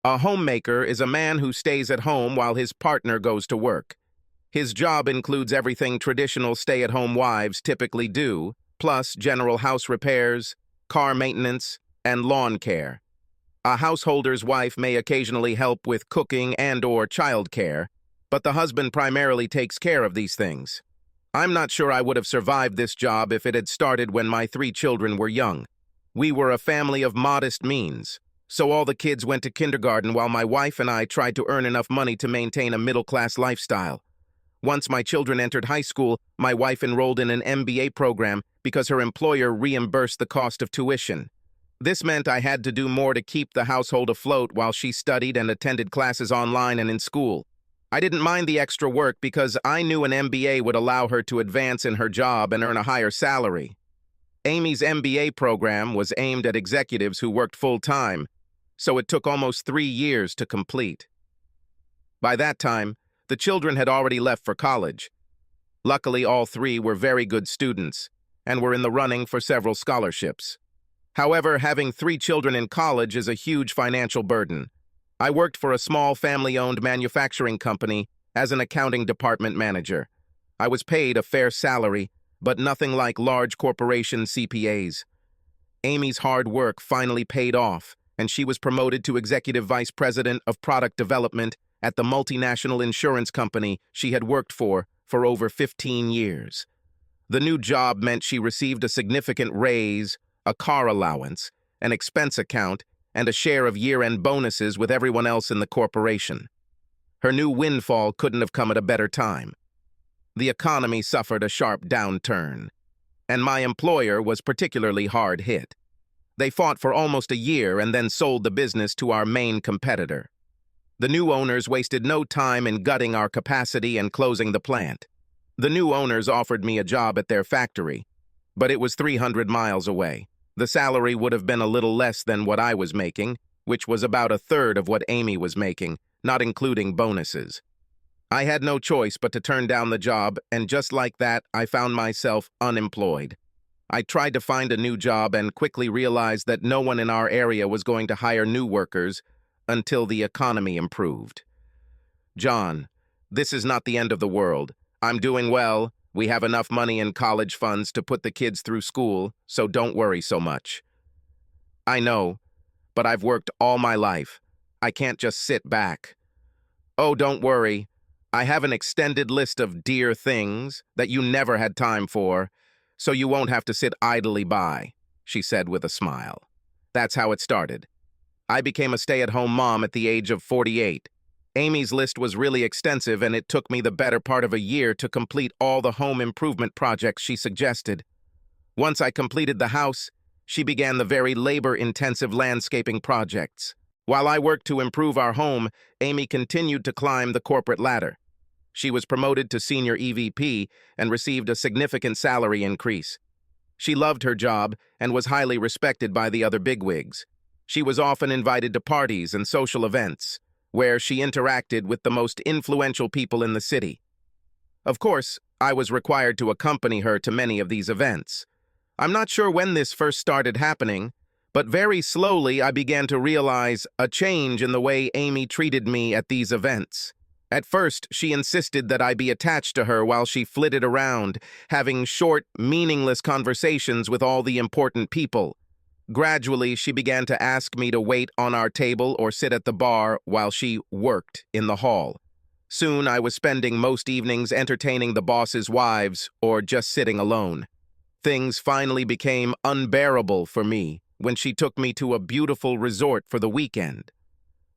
A homemaker is a man who stays at home while his partner goes to work. His job includes everything traditional stay-at-home wives typically do, plus general house repairs, car maintenance, and lawn care. A householder's wife may occasionally help with cooking and/or childcare, but the husband primarily takes care of these things. I'm not sure I would have survived this job if it had started when my 3 children were young. We were a family of modest means, so all the kids went to kindergarten while my wife and I tried to earn enough money to maintain a middle-class lifestyle. Once my children entered high school, my wife enrolled in an MBA program because her employer reimbursed the cost of tuition. This meant I had to do more to keep the household afloat while she studied and attended classes online and in school. I didn't mind the extra work because I knew an MBA would allow her to advance in her job and earn a higher salary. Amy's MBA program was aimed at executives who worked full-time, so it took almost 3 years to complete. By that time, the children had already left for college. Luckily, all 3 were very good students and were in the running for several scholarships. However, having 3 children in college is a huge financial burden. I worked for a small family-owned manufacturing company as an accounting department manager. I was paid a fair salary, but nothing like large corporation CPAs. Amy's hard work finally paid off, and she was promoted to Executive Vice President of Product Development at the multinational insurance company she had worked for over 15 years. The new job meant she received a significant raise, a car allowance, an expense account, and a share of year-end bonuses with everyone else in the corporation. Her new windfall couldn't have come at a better time. The economy suffered a sharp downturn, and my employer was particularly hard hit. They fought for almost a year and then sold the business to our main competitor. The new owners wasted no time in gutting our capacity and closing the plant. The new owners offered me a job at their factory, but it was 300 miles away. The salary would have been a little less than what I was making, which was about a third of what Amy was making, not including bonuses. I had no choice but to turn down the job, and just like that, I found myself unemployed. I tried to find a new job and quickly realized that no one in our area was going to hire new workers until the economy improved. John, this is not the end of the world. I'm doing well. We have enough money in college funds to put the kids through school, so don't worry so much. I know, but I've worked all my life. I can't just sit back. Oh, don't worry. I have an extended list of dear things that you never had time for, so you won't have to sit idly by, she said with a smile. That's how it started. I became a stay-at-home mom at the age of 48. Amy's list was really extensive, and it took me the better part of a year to complete all the home improvement projects she suggested. Once I completed the house, she began the very labor-intensive landscaping projects. While I worked to improve our home, Amy continued to climb the corporate ladder. She was promoted to senior EVP and received a significant salary increase. She loved her job and was highly respected by the other bigwigs. She was often invited to parties and social events, where she interacted with the most influential people in the city. Of course, I was required to accompany her to many of these events. I'm not sure when this first started happening, but very slowly I began to realize a change in the way Amy treated me at these events. At first, she insisted that I be attached to her while she flitted around, having short, meaningless conversations with all the important people. Gradually, she began to ask me to wait on our table or sit at the bar while she worked in the hall. Soon, I was spending most evenings entertaining the boss's wives or just sitting alone. Things finally became unbearable for me when she took me to a beautiful resort for the weekend.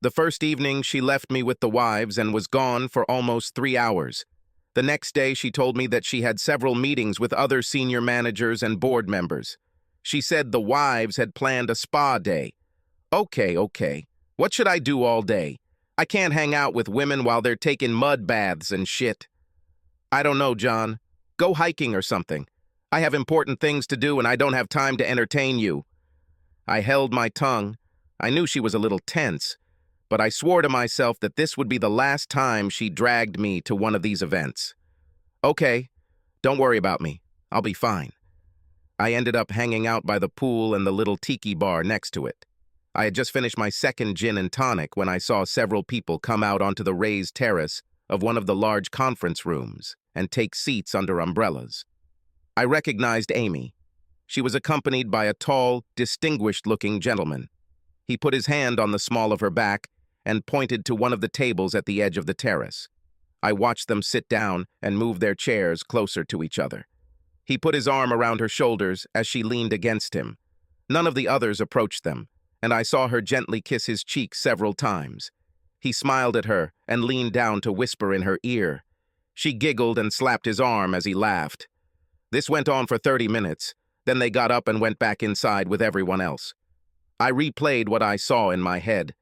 The first evening, she left me with the wives and was gone for almost 3 hours. The next day, she told me that she had several meetings with other senior managers and board members. She said the wives had planned a spa day. Okay. What should I do all day? I can't hang out with women while they're taking mud baths and shit. I don't know, John. Go hiking or something. I have important things to do and I don't have time to entertain you. I held my tongue. I knew she was a little tense, but I swore to myself that this would be the last time she dragged me to one of these events. Okay, don't worry about me. I'll be fine. I ended up hanging out by the pool and the little tiki bar next to it. I had just finished my second gin and tonic when I saw several people come out onto the raised terrace of one of the large conference rooms and take seats under umbrellas. I recognized Amy. She was accompanied by a tall, distinguished-looking gentleman. He put his hand on the small of her back and pointed to one of the tables at the edge of the terrace. I watched them sit down and move their chairs closer to each other. He put his arm around her shoulders as she leaned against him. None of the others approached them, and I saw her gently kiss his cheek several times. He smiled at her and leaned down to whisper in her ear. She giggled and slapped his arm as he laughed. This went on for 30 minutes. Then they got up and went back inside with everyone else. I replayed what I saw in my head.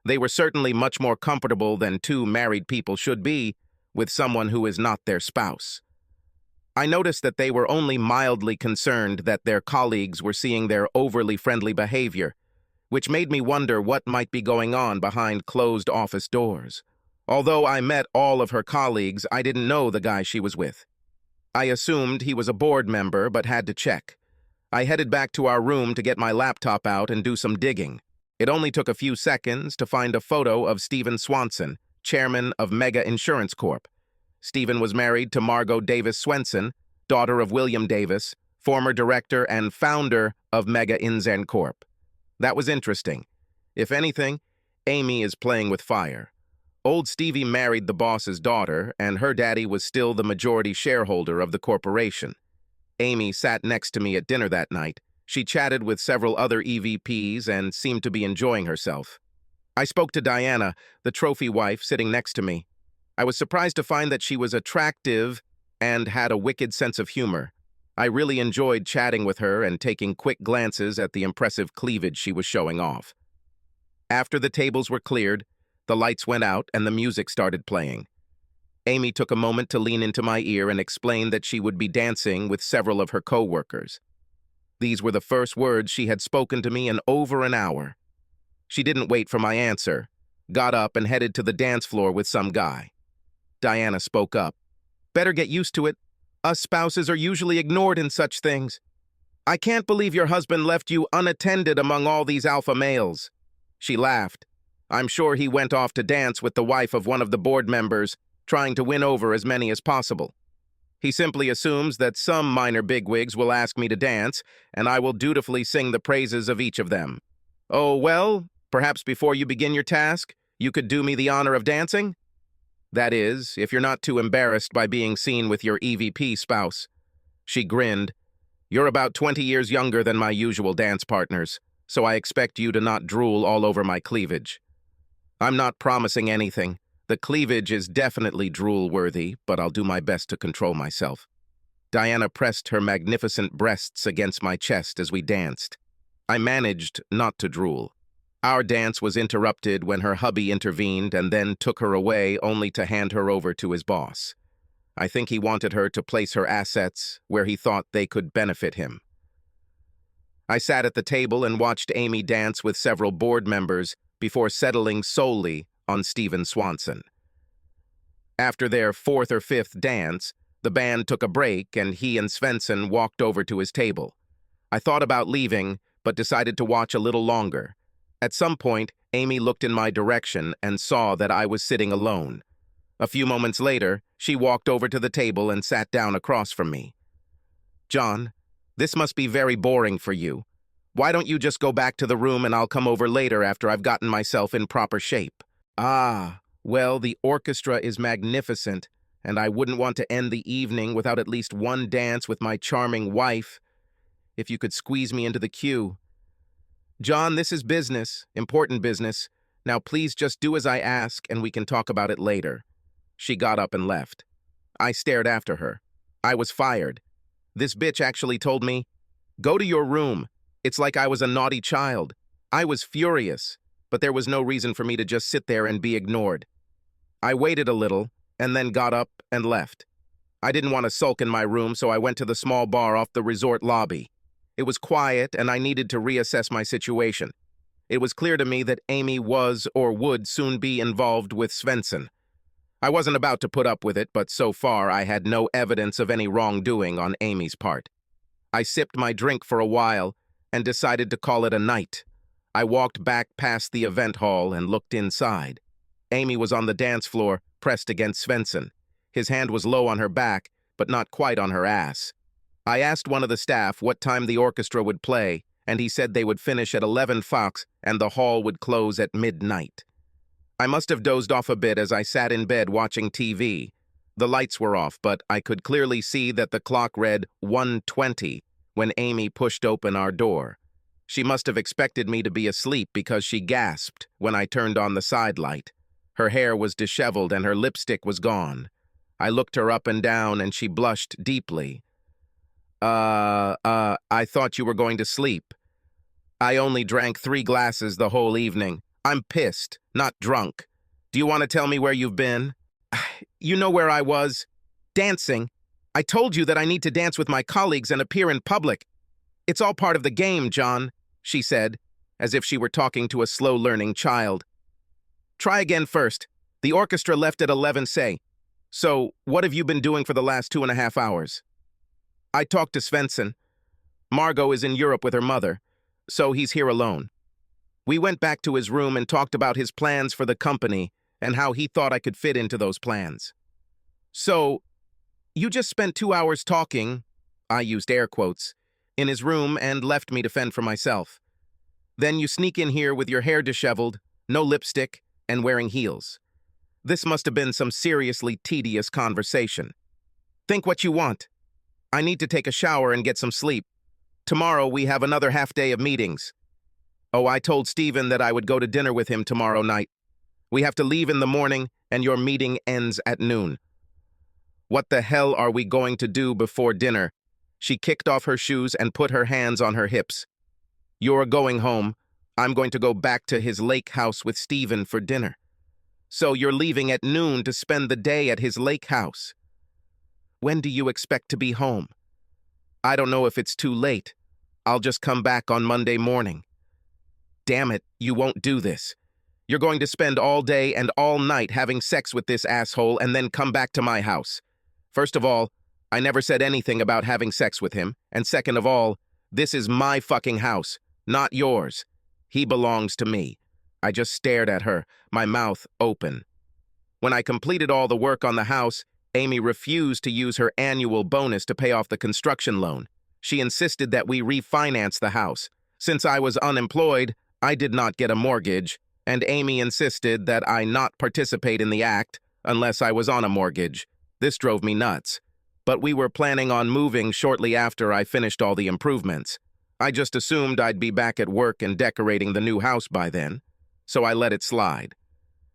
They were certainly much more comfortable than two married people should be with someone who is not their spouse. I noticed that they were only mildly concerned that their colleagues were seeing their overly friendly behavior, which made me wonder what might be going on behind closed office doors. Although I met all of her colleagues, I didn't know the guy she was with. I assumed he was a board member, but had to check. I headed back to our room to get my laptop out and do some digging. It only took a few seconds to find a photo of Stephen Swanson, chairman of Mega Insurance Corp. Stephen was married to Margot Davis Swenson, daughter of William Davis, former director and founder of Mega Inzen Corp. That was interesting. If anything, Amy is playing with fire. Old Stevie married the boss's daughter, and her daddy was still the majority shareholder of the corporation. Amy sat next to me at dinner that night. She chatted with several other EVPs and seemed to be enjoying herself. I spoke to Diana, the trophy wife, sitting next to me. I was surprised to find that she was attractive and had a wicked sense of humor. I really enjoyed chatting with her and taking quick glances at the impressive cleavage she was showing off. After the tables were cleared, the lights went out and the music started playing. Amy took a moment to lean into my ear and explain that she would be dancing with several of her co-workers. These were the first words she had spoken to me in over an hour. She didn't wait for my answer, got up and headed to the dance floor with some guy. Diana spoke up. "Better get used to it. Us spouses are usually ignored in such things. I can't believe your husband left you unattended among all these alpha males." She laughed. "I'm sure he went off to dance with the wife of one of the board members, trying to win over as many as possible. He simply assumes that some minor bigwigs will ask me to dance, and I will dutifully sing the praises of each of them. Oh, well, perhaps before you begin your task, you could do me the honor of dancing? That is, if you're not too embarrassed by being seen with your EVP spouse." She grinned. "You're about 20 years younger than my usual dance partners, so I expect you to not drool all over my cleavage." "I'm not promising anything. The cleavage is definitely drool-worthy, but I'll do my best to control myself." Diana pressed her magnificent breasts against my chest as we danced. I managed not to drool. Our dance was interrupted when her hubby intervened and then took her away only to hand her over to his boss. I think he wanted her to place her assets where he thought they could benefit him. I sat at the table and watched Amy dance with several board members before settling solely on Stephen Swanson. After their fourth or fifth dance, the band took a break and he and Svensson walked over to his table. I thought about leaving, but decided to watch a little longer. At some point, Amy looked in my direction and saw that I was sitting alone. A few moments later, she walked over to the table and sat down across from me. "John, this must be very boring for you. Why don't you just go back to the room and I'll come over later after I've gotten myself in proper shape?" "Ah, well, the orchestra is magnificent, and I wouldn't want to end the evening without at least one dance with my charming wife. If you could squeeze me into the queue." "John, this is business, important business. Now please just do as I ask and we can talk about it later." She got up and left. I stared after her. I was fired. This bitch actually told me, "Go to your room." It's like I was a naughty child. I was furious, but there was no reason for me to just sit there and be ignored. I waited a little and then got up and left. I didn't want to sulk in my room, so I went to the small bar off the resort lobby. It was quiet and I needed to reassess my situation. It was clear to me that Amy was or would soon be involved with Svensson. I wasn't about to put up with it, but so far I had no evidence of any wrongdoing on Amy's part. I sipped my drink for a while and decided to call it a night. I walked back past the event hall and looked inside. Amy was on the dance floor, pressed against Svensson. His hand was low on her back, but not quite on her ass. I asked one of the staff what time the orchestra would play, and he said they would finish at 11 Fox and the hall would close at midnight. I must have dozed off a bit as I sat in bed watching TV. The lights were off, but I could clearly see that the clock read 1:20 when Amy pushed open our door. She must have expected me to be asleep because she gasped when I turned on the side light. Her hair was disheveled and her lipstick was gone. I looked her up and down and she blushed deeply. I thought you were going to sleep. I only drank 3 glasses the whole evening. I'm pissed, not drunk. Do you want to tell me where you've been? You know where I was. Dancing. I told you that I need to dance with my colleagues and appear in public. It's all part of the game, John, she said, as if she were talking to a slow-learning child. Try again first. The orchestra left at 11 say. So, what have you been doing for the last 2.5 hours? I talked to Svensson. Margot is in Europe with her mother, so he's here alone. We went back to his room and talked about his plans for the company and how he thought I could fit into those plans. So, you just spent 2 hours talking, I used air quotes, in his room and left me to fend for myself. Then you sneak in here with your hair disheveled, no lipstick, and wearing heels. This must have been some seriously tedious conversation. Think what you want. I need to take a shower and get some sleep. Tomorrow we have another half day of meetings. Oh, I told Stephen that I would go to dinner with him tomorrow night. We have to leave in the morning and your meeting ends at noon. What the hell are we going to do before dinner? She kicked off her shoes and put her hands on her hips. You're going home. I'm going to go back to his lake house with Stephen for dinner. So you're leaving at noon to spend the day at his lake house. When do you expect to be home? I don't know if it's too late. I'll just come back on Monday morning. Damn it, you won't do this. You're going to spend all day and all night having sex with this asshole and then come back to my house. First of all, I never said anything about having sex with him, and second of all, this is my fucking house, not yours. He belongs to me. I just stared at her, my mouth open. When I completed all the work on the house, Amy refused to use her annual bonus to pay off the construction loan. She insisted that we refinance the house. Since I was unemployed, I did not get a mortgage, and Amy insisted that I not participate in the act unless I was on a mortgage. This drove me nuts. But we were planning on moving shortly after I finished all the improvements. I just assumed I'd be back at work and decorating the new house by then, so I let it slide.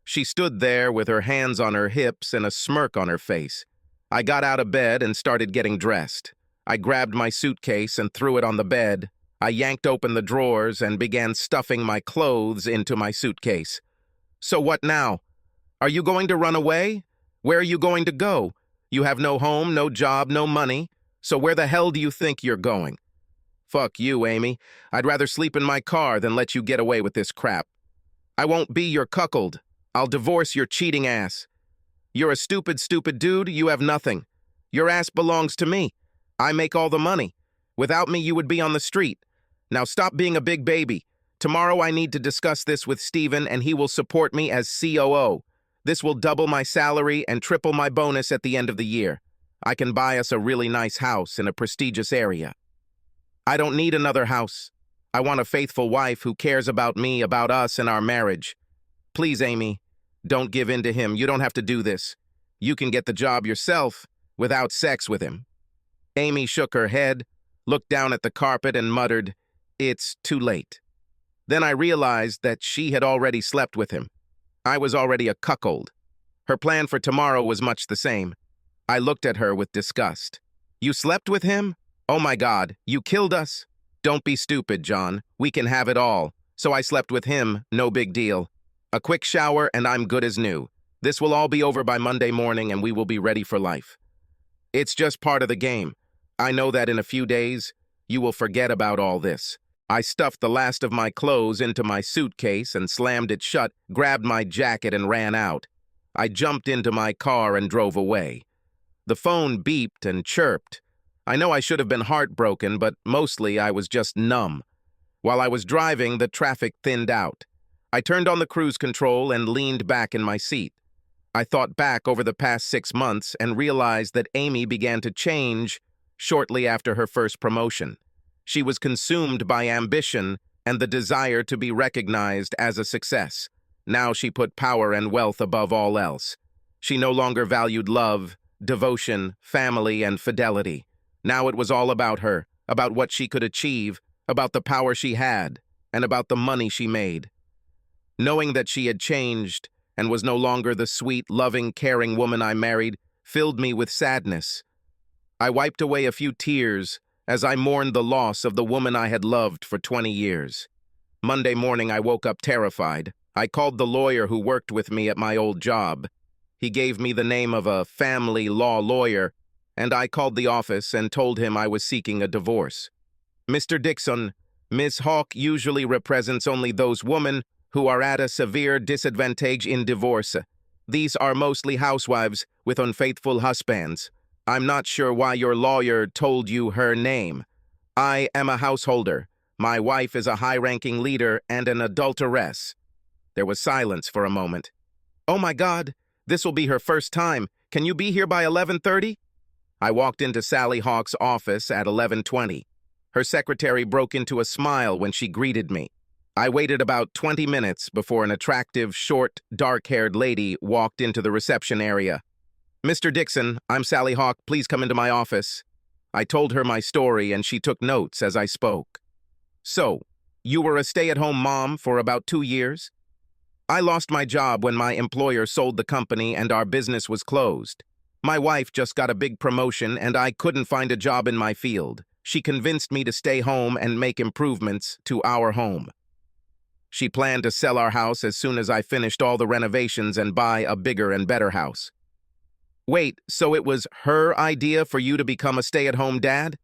She stood there with her hands on her hips and a smirk on her face. I got out of bed and started getting dressed. I grabbed my suitcase and threw it on the bed. I yanked open the drawers and began stuffing my clothes into my suitcase. So what now? Are you going to run away? Where are you going to go? You have no home, no job, no money. So where the hell do you think you're going? Fuck you, Amy. I'd rather sleep in my car than let you get away with this crap. I won't be your cuckold. I'll divorce your cheating ass. You're a stupid dude. You have nothing. Your ass belongs to me. I make all the money. Without me, you would be on the street. Now stop being a big baby. Tomorrow I need to discuss this with Stephen and he will support me as COO. This will double my salary and triple my bonus at the end of the year. I can buy us a really nice house in a prestigious area. I don't need another house. I want a faithful wife who cares about me, about us, and our marriage. Please, Amy, don't give in to him. You don't have to do this. You can get the job yourself without sex with him. Amy shook her head, looked down at the carpet, and muttered, "It's too late." Then I realized that she had already slept with him. I was already a cuckold. Her plan for tomorrow was much the same. I looked at her with disgust. You slept with him? Oh my God, you killed us? Don't be stupid, John. We can have it all. So I slept with him, no big deal. A quick shower and I'm good as new. This will all be over by Monday morning and we will be ready for life. It's just part of the game. I know that in a few days, you will forget about all this. I stuffed the last of my clothes into my suitcase and slammed it shut, grabbed my jacket and ran out. I jumped into my car and drove away. The phone beeped and chirped. I know I should have been heartbroken, but mostly I was just numb. While I was driving, the traffic thinned out. I turned on the cruise control and leaned back in my seat. I thought back over the past 6 months and realized that Amy began to change shortly after her first promotion. She was consumed by ambition and the desire to be recognized as a success. Now she put power and wealth above all else. She no longer valued love, devotion, family, and fidelity. Now it was all about her, about what she could achieve, about the power she had, and about the money she made. Knowing that she had changed and was no longer the sweet, loving, caring woman I married filled me with sadness. I wiped away a few tears as I mourned the loss of the woman I had loved for 20 years. Monday morning, I woke up terrified. I called the lawyer who worked with me at my old job. He gave me the name of a family law lawyer, and I called the office and told him I was seeking a divorce. Mr. Dixon, Ms. Hawk usually represents only those women who are at a severe disadvantage in divorce. These are mostly housewives with unfaithful husbands. I'm not sure why your lawyer told you her name. I am a householder. My wife is a high-ranking leader and an adulteress. There was silence for a moment. Oh my God, this will be her first time. Can you be here by 11:30? I walked into Sally Hawk's office at 11:20. Her secretary broke into a smile when she greeted me. I waited about 20 minutes before an attractive, short, dark-haired lady walked into the reception area. Mr. Dixon, I'm Sally Hawk. Please come into my office. I told her my story, and she took notes as I spoke. So, you were a stay-at-home mom for about 2 years? I lost my job when my employer sold the company and our business was closed. My wife just got a big promotion, and I couldn't find a job in my field. She convinced me to stay home and make improvements to our home. She planned to sell our house as soon as I finished all the renovations and buy a bigger and better house. Wait, so it was her idea for you to become a stay-at-home dad?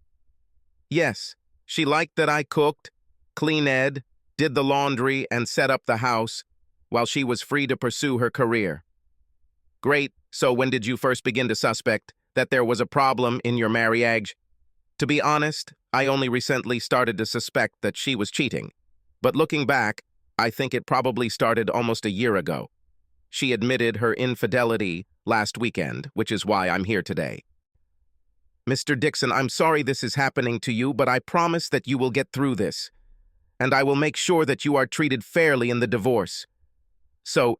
Yes. She liked that I cooked, cleaned, did the laundry, and set up the house, while she was free to pursue her career. Great. So when did you first begin to suspect that there was a problem in your marriage? To be honest, I only recently started to suspect that she was cheating. But looking back, I think it probably started almost a year ago. She admitted her infidelity last weekend, which is why I'm here today. Mr. Dixon, I'm sorry this is happening to you, but I promise that you will get through this, and I will make sure that you are treated fairly in the divorce. So,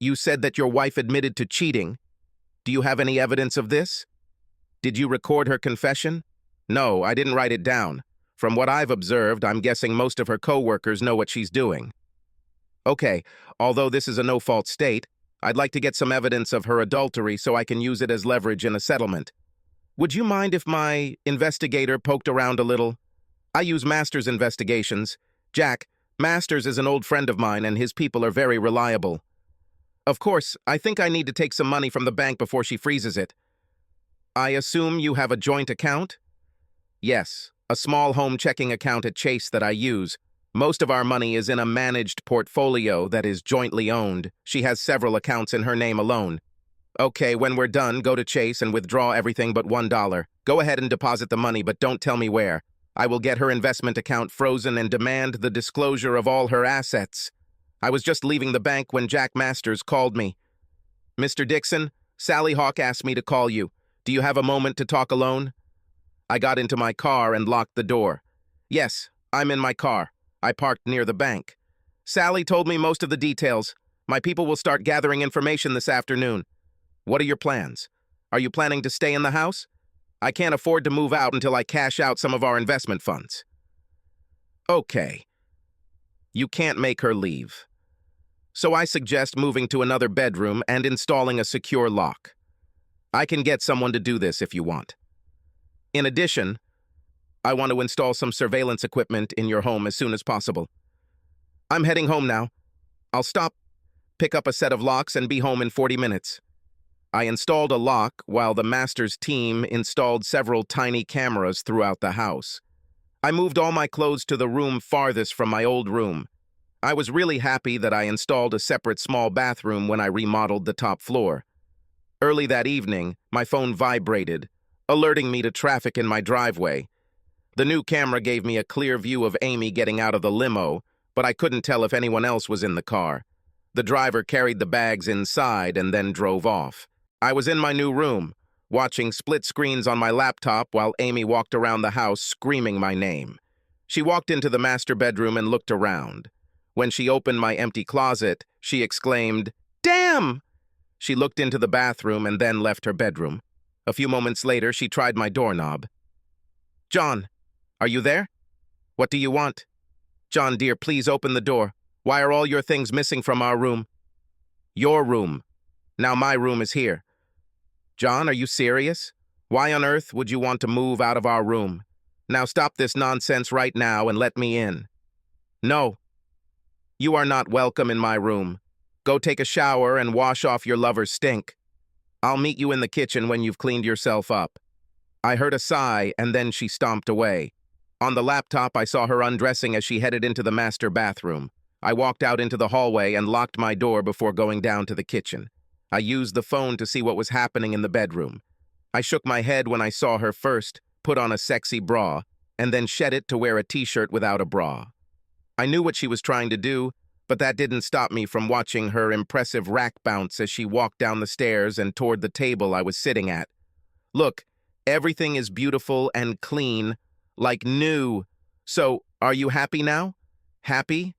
you said that your wife admitted to cheating. Do you have any evidence of this? Did you record her confession? No, I didn't write it down. From what I've observed, I'm guessing most of her co-workers know what she's doing. Okay, although this is a no-fault state, I'd like to get some evidence of her adultery so I can use it as leverage in a settlement. Would you mind if my investigator poked around a little? I use Masters investigations. Jack, Masters is an old friend of mine and his people are very reliable. Of course, I think I need to take some money from the bank before she freezes it. I assume you have a joint account? Yes, a small home checking account at Chase that I use. Most of our money is in a managed portfolio that is jointly owned. She has several accounts in her name alone. Okay, when we're done, go to Chase and withdraw everything but $1. Go ahead and deposit the money, but don't tell me where. I will get her investment account frozen and demand the disclosure of all her assets. I was just leaving the bank when Jack Masters called me. Mr. Dixon, Sally Hawk asked me to call you. Do you have a moment to talk alone? I got into my car and locked the door. Yes, I'm in my car. I parked near the bank. Sally told me most of the details. My people will start gathering information this afternoon. What are your plans? Are you planning to stay in the house? I can't afford to move out until I cash out some of our investment funds. Okay. You can't make her leave. So I suggest moving to another bedroom and installing a secure lock. I can get someone to do this if you want. In addition, I want to install some surveillance equipment in your home as soon as possible. I'm heading home now. I'll stop, pick up a set of locks, and be home in 40 minutes. I installed a lock while the Masters team installed several tiny cameras throughout the house. I moved all my clothes to the room farthest from my old room. I was really happy that I installed a separate small bathroom when I remodeled the top floor. Early that evening, my phone vibrated, alerting me to traffic in my driveway. The new camera gave me a clear view of Amy getting out of the limo, but I couldn't tell if anyone else was in the car. The driver carried the bags inside and then drove off. I was in my new room, watching split screens on my laptop while Amy walked around the house screaming my name. She walked into the master bedroom and looked around. When she opened my empty closet, she exclaimed, "Damn!" She looked into the bathroom and then left her bedroom. A few moments later, she tried my doorknob. "John, are you there? What do you want?" "John, dear, please open the door. Why are all your things missing from our room?" "Your room. Now my room is here." "John, are you serious? Why on earth would you want to move out of our room? Now stop this nonsense right now and let me in." "No. You are not welcome in my room. Go take a shower and wash off your lover's stink. I'll meet you in the kitchen when you've cleaned yourself up." I heard a sigh, and then she stomped away. On the laptop, I saw her undressing as she headed into the master bathroom. I walked out into the hallway and locked my door before going down to the kitchen. I used the phone to see what was happening in the bedroom. I shook my head when I saw her first put on a sexy bra, and then shed it to wear a t-shirt without a bra. I knew what she was trying to do, but that didn't stop me from watching her impressive rack bounce as she walked down the stairs and toward the table I was sitting at. Look, everything is beautiful and clean, like new. So, are you happy now? Happy?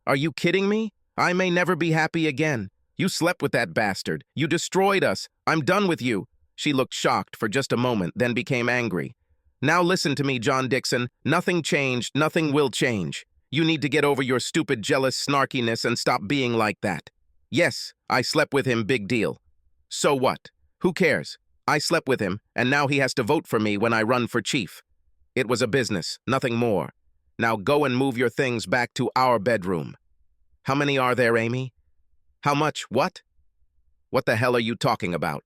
Are you kidding me? I may never be happy again. You slept with that bastard. You destroyed us. I'm done with you. She looked shocked for just a moment, then became angry. Now listen to me, John Dixon. Nothing changed. Nothing will change. You need to get over your stupid, jealous snarkiness and stop being like that. Yes, I slept with him, big deal. So what? Who cares? I slept with him, and now he has to vote for me when I run for chief. It was a business, nothing more. Now go and move your things back to our bedroom. How many are there, Amy? How much? What? What the hell are you talking about?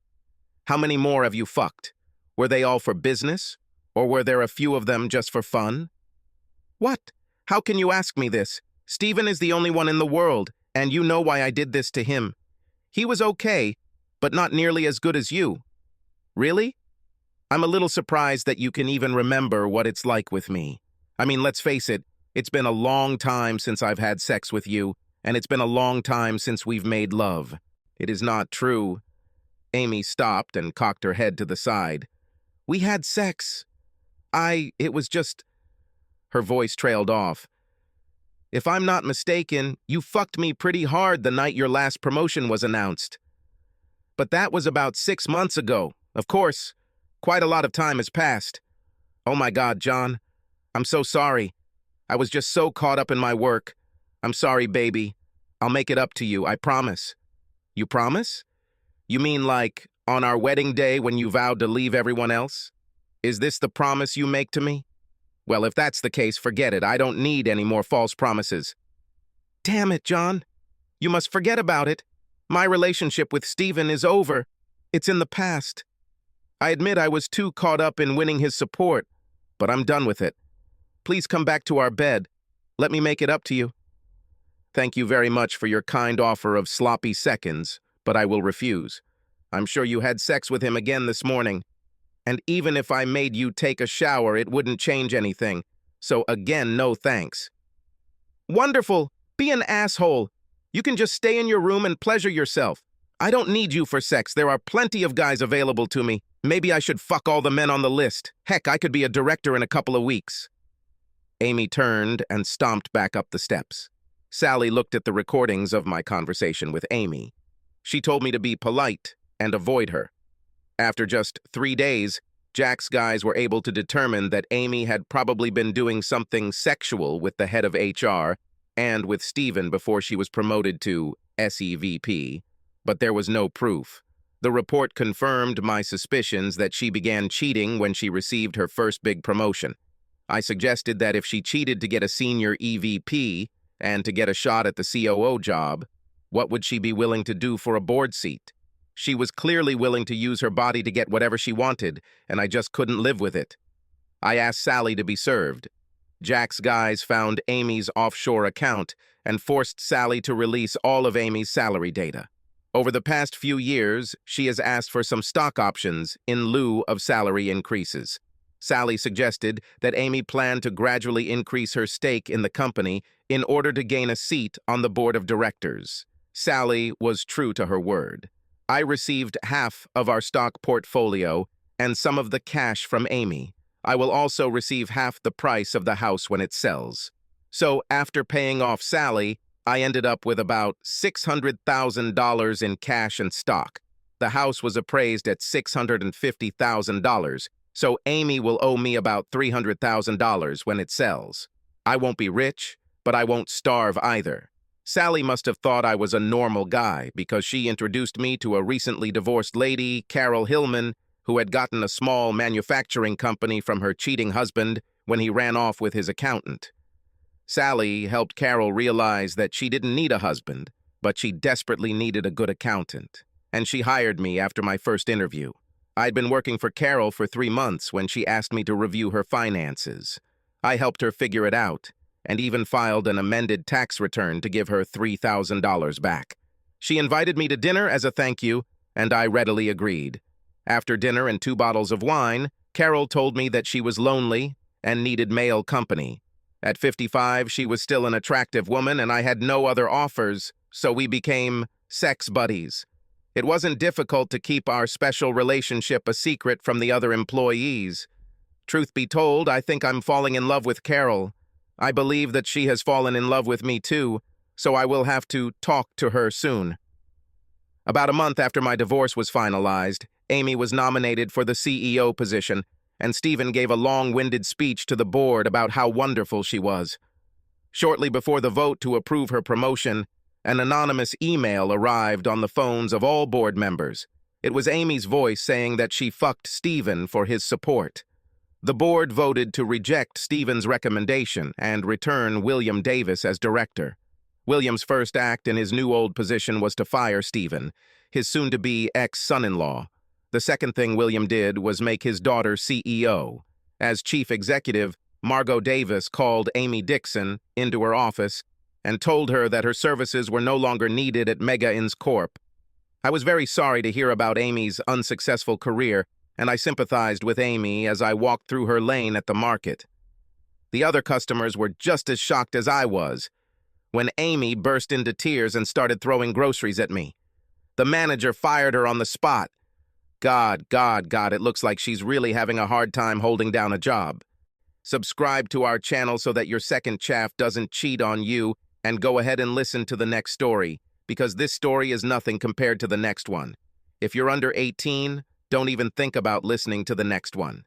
How many more have you fucked? Were they all for business? Or were there a few of them just for fun? What? How can you ask me this? Stephen is the only one in the world, and you know why I did this to him. He was okay, but not nearly as good as you. Really? I'm a little surprised that you can even remember what it's like with me. I mean, let's face it, it's been a long time since I've had sex with you, and it's been a long time since we've made love. It is not true. Amy stopped and cocked her head to the side. We had sex. It was just... Her voice trailed off. If I'm not mistaken, you fucked me pretty hard the night your last promotion was announced. But that was about 6 months ago. Of course, quite a lot of time has passed. Oh my God, John. I'm so sorry. I was just so caught up in my work. I'm sorry, baby. I'll make it up to you, I promise. You promise? You mean like on our wedding day when you vowed to leave everyone else? Is this the promise you make to me? Well, if that's the case, forget it. I don't need any more false promises. Damn it, John. You must forget about it. My relationship with Stephen is over. It's in the past. I admit I was too caught up in winning his support, but I'm done with it. Please come back to our bed. Let me make it up to you. Thank you very much for your kind offer of sloppy seconds, but I will refuse. I'm sure you had sex with him again this morning. And even if I made you take a shower, it wouldn't change anything. So again, no thanks. Wonderful! Be an asshole. You can just stay in your room and pleasure yourself. I don't need you for sex. There are plenty of guys available to me. Maybe I should fuck all the men on the list. Heck, I could be a director in a couple of weeks. Amy turned and stomped back up the steps. Sally looked at the recordings of my conversation with Amy. She told me to be polite and avoid her. After just 3 days, Jack's guys were able to determine that Amy had probably been doing something sexual with the head of HR and with Stephen before she was promoted to SEVP, but there was no proof. The report confirmed my suspicions that she began cheating when she received her first big promotion. I suggested that if she cheated to get a senior EVP and to get a shot at the COO job, what would she be willing to do for a board seat? She was clearly willing to use her body to get whatever she wanted, and I just couldn't live with it. I asked Sally to be served. Jack's guys found Amy's offshore account and forced Sally to release all of Amy's salary data. Over the past few years, she has asked for some stock options in lieu of salary increases. Sally suggested that Amy planned to gradually increase her stake in the company in order to gain a seat on the board of directors. Sally was true to her word. I received half of our stock portfolio and some of the cash from Amy. I will also receive half the price of the house when it sells. So after paying off Sally, I ended up with about $600,000 in cash and stock. The house was appraised at $650,000, so Amy will owe me about $300,000 when it sells. I won't be rich, but I won't starve either. Sally must have thought I was a normal guy because she introduced me to a recently divorced lady, Carol Hillman, who had gotten a small manufacturing company from her cheating husband when he ran off with his accountant. Sally helped Carol realize that she didn't need a husband, but she desperately needed a good accountant. And she hired me after my first interview. I'd been working for Carol for 3 months when she asked me to review her finances. I helped her figure it out, and even filed an amended tax return to give her $3,000 back. She invited me to dinner as a thank you, and I readily agreed. After dinner and 2 bottles of wine, Carol told me that she was lonely and needed male company. At 55, she was still an attractive woman, and I had no other offers, so we became sex buddies. It wasn't difficult to keep our special relationship a secret from the other employees. Truth be told, I think I'm falling in love with Carol. I believe that she has fallen in love with me too, so I will have to talk to her soon. About a month after my divorce was finalized, Amy was nominated for the CEO position, and Stephen gave a long-winded speech to the board about how wonderful she was. Shortly before the vote to approve her promotion, an anonymous email arrived on the phones of all board members. It was Amy's voice saying that she fucked Stephen for his support. The board voted to reject Stephen's recommendation and return William Davis as director. William's first act in his new old position was to fire Stephen, his soon-to-be ex-son-in-law. The second thing William did was make his daughter CEO. As chief executive, Margot Davis called Amy Dixon into her office and told her that her services were no longer needed at Mega Inns Corp. I was very sorry to hear about Amy's unsuccessful career, and I sympathized with Amy as I walked through her lane at the market. The other customers were just as shocked as I was when Amy burst into tears and started throwing groceries at me. The manager fired her on the spot. God, it looks like she's really having a hard time holding down a job. Subscribe to our channel so that your second chaff doesn't cheat on you, and go ahead and listen to the next story, because this story is nothing compared to the next one. If you're under 18, don't even think about listening to the next one.